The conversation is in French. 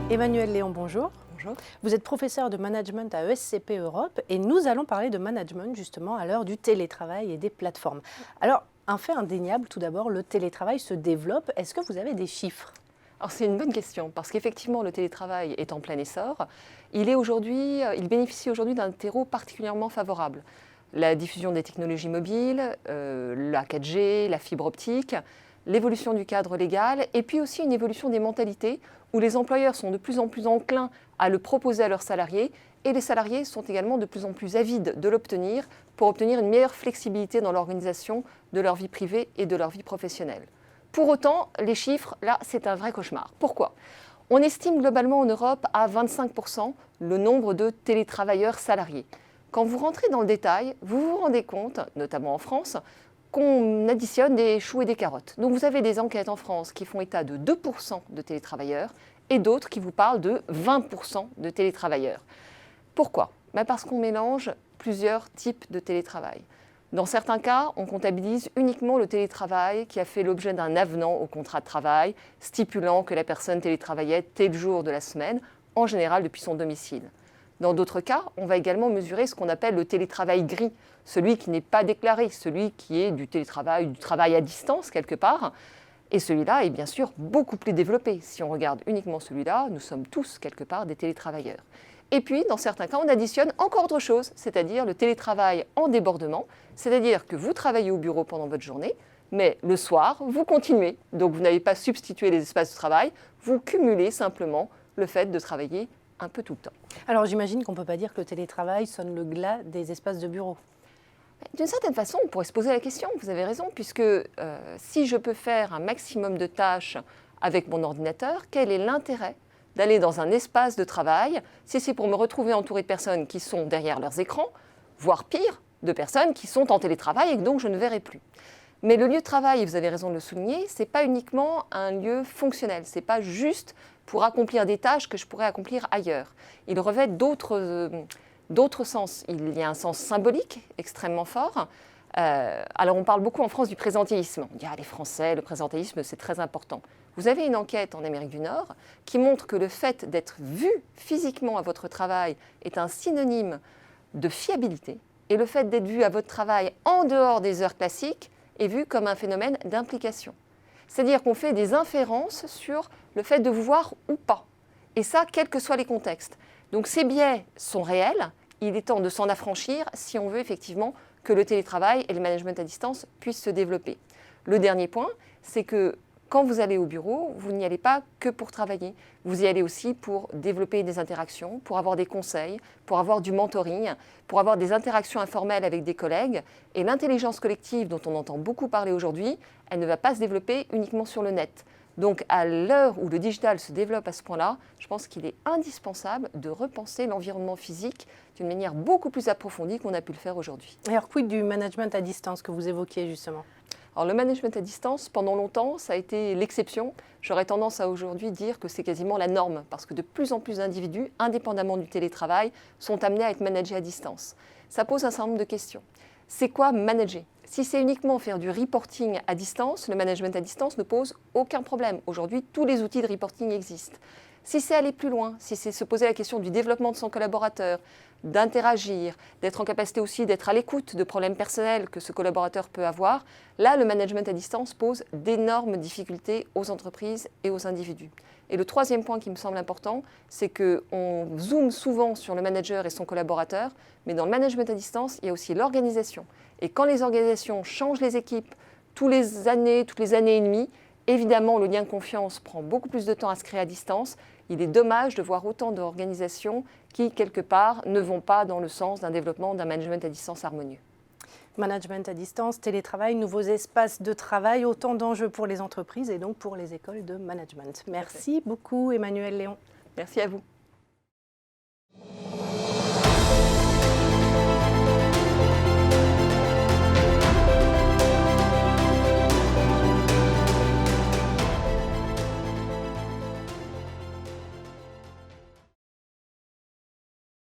Emmanuel Léon, bonjour. Bonjour. Vous êtes professeur de management à ESCP Europe et nous allons parler de management justement à l'heure du télétravail et des plateformes. Alors, un fait indéniable, tout d'abord, le télétravail se développe. Est-ce que vous avez des chiffres ? Alors c'est une bonne question parce qu'effectivement le télétravail est en plein essor. Il bénéficie aujourd'hui d'un terreau particulièrement favorable. La diffusion des technologies mobiles, la 4G, la fibre optique, l'évolution du cadre légal et puis aussi une évolution des mentalités où les employeurs sont de plus en plus enclins à le proposer à leurs salariés et les salariés sont également de plus en plus avides de l'obtenir pour obtenir une meilleure flexibilité dans l'organisation de leur vie privée et de leur vie professionnelle. Pour autant, les chiffres, là, c'est un vrai cauchemar. Pourquoi ? On estime globalement en Europe à 25% le nombre de télétravailleurs salariés. Quand vous rentrez dans le détail, vous vous rendez compte, notamment en France, qu'on additionne des choux et des carottes. Donc vous avez des enquêtes en France qui font état de 2% de télétravailleurs et d'autres qui vous parlent de 20% de télétravailleurs. Pourquoi ? Parce qu'on mélange plusieurs types de télétravail. Dans certains cas, on comptabilise uniquement le télétravail qui a fait l'objet d'un avenant au contrat de travail, stipulant que la personne télétravaillait tel jour de la semaine, en général depuis son domicile. Dans d'autres cas, on va également mesurer ce qu'on appelle le télétravail gris, celui qui n'est pas déclaré, celui qui est du télétravail, du travail à distance quelque part. Et celui-là est bien sûr beaucoup plus développé. Si on regarde uniquement celui-là, nous sommes tous quelque part des télétravailleurs. Et puis, dans certains cas, on additionne encore autre chose, c'est-à-dire le télétravail en débordement, c'est-à-dire que vous travaillez au bureau pendant votre journée, mais le soir, vous continuez. Donc, vous n'avez pas substitué les espaces de travail, vous cumulez simplement le fait de travailler un peu tout le temps. Alors, j'imagine qu'on ne peut pas dire que le télétravail sonne le glas des espaces de bureau. D'une certaine façon, on pourrait se poser la question, vous avez raison, puisque si je peux faire un maximum de tâches avec mon ordinateur, quel est l'intérêt d'aller dans un espace de travail, si c'est pour me retrouver entouré de personnes qui sont derrière leurs écrans, voire pire, de personnes qui sont en télétravail et que donc je ne verrai plus. Mais le lieu de travail, et vous avez raison de le souligner, ce n'est pas uniquement un lieu fonctionnel, ce n'est pas juste pour accomplir des tâches que je pourrais accomplir ailleurs. Il revêt d'autres sens. Il y a un sens symbolique extrêmement fort. Alors on parle beaucoup en France du présentéisme. On dit les Français, le présentéisme c'est très important. Vous avez une enquête en Amérique du Nord qui montre que le fait d'être vu physiquement à votre travail est un synonyme de fiabilité et le fait d'être vu à votre travail en dehors des heures classiques est vu comme un phénomène d'implication. C'est-à-dire qu'on fait des inférences sur le fait de vous voir ou pas. Et ça, quels que soient les contextes. Donc ces biais sont réels, il est temps de s'en affranchir si on veut effectivement que le télétravail et le management à distance puissent se développer. Le dernier point, c'est que quand vous allez au bureau, vous n'y allez pas que pour travailler. Vous y allez aussi pour développer des interactions, pour avoir des conseils, pour avoir du mentoring, pour avoir des interactions informelles avec des collègues. Et l'intelligence collective dont on entend beaucoup parler aujourd'hui, elle ne va pas se développer uniquement sur le net. Donc à l'heure où le digital se développe à ce point-là, je pense qu'il est indispensable de repenser l'environnement physique d'une manière beaucoup plus approfondie qu'on a pu le faire aujourd'hui. Alors, quid du management à distance que vous évoquiez justement ? Alors le management à distance, pendant longtemps, ça a été l'exception. J'aurais tendance à aujourd'hui dire que c'est quasiment la norme, parce que de plus en plus d'individus, indépendamment du télétravail, sont amenés à être managés à distance. Ça pose un certain nombre de questions. C'est quoi manager ? Si c'est uniquement faire du reporting à distance, le management à distance ne pose aucun problème. Aujourd'hui, tous les outils de reporting existent. Si c'est aller plus loin, si c'est se poser la question du développement de son collaborateur, d'interagir, d'être en capacité aussi d'être à l'écoute de problèmes personnels que ce collaborateur peut avoir, là, le management à distance pose d'énormes difficultés aux entreprises et aux individus. Et le troisième point qui me semble important, c'est qu'on zoome souvent sur le manager et son collaborateur, mais dans le management à distance, il y a aussi l'organisation. Et quand les organisations changent les équipes toutes les années et demie, évidemment, le lien de confiance prend beaucoup plus de temps à se créer à distance. Il est dommage de voir autant d'organisations qui, quelque part, ne vont pas dans le sens d'un développement d'un management à distance harmonieux. Management à distance, télétravail, nouveaux espaces de travail, autant d'enjeux pour les entreprises et donc pour les écoles de management. Merci beaucoup Emmanuel Léon. Merci à vous.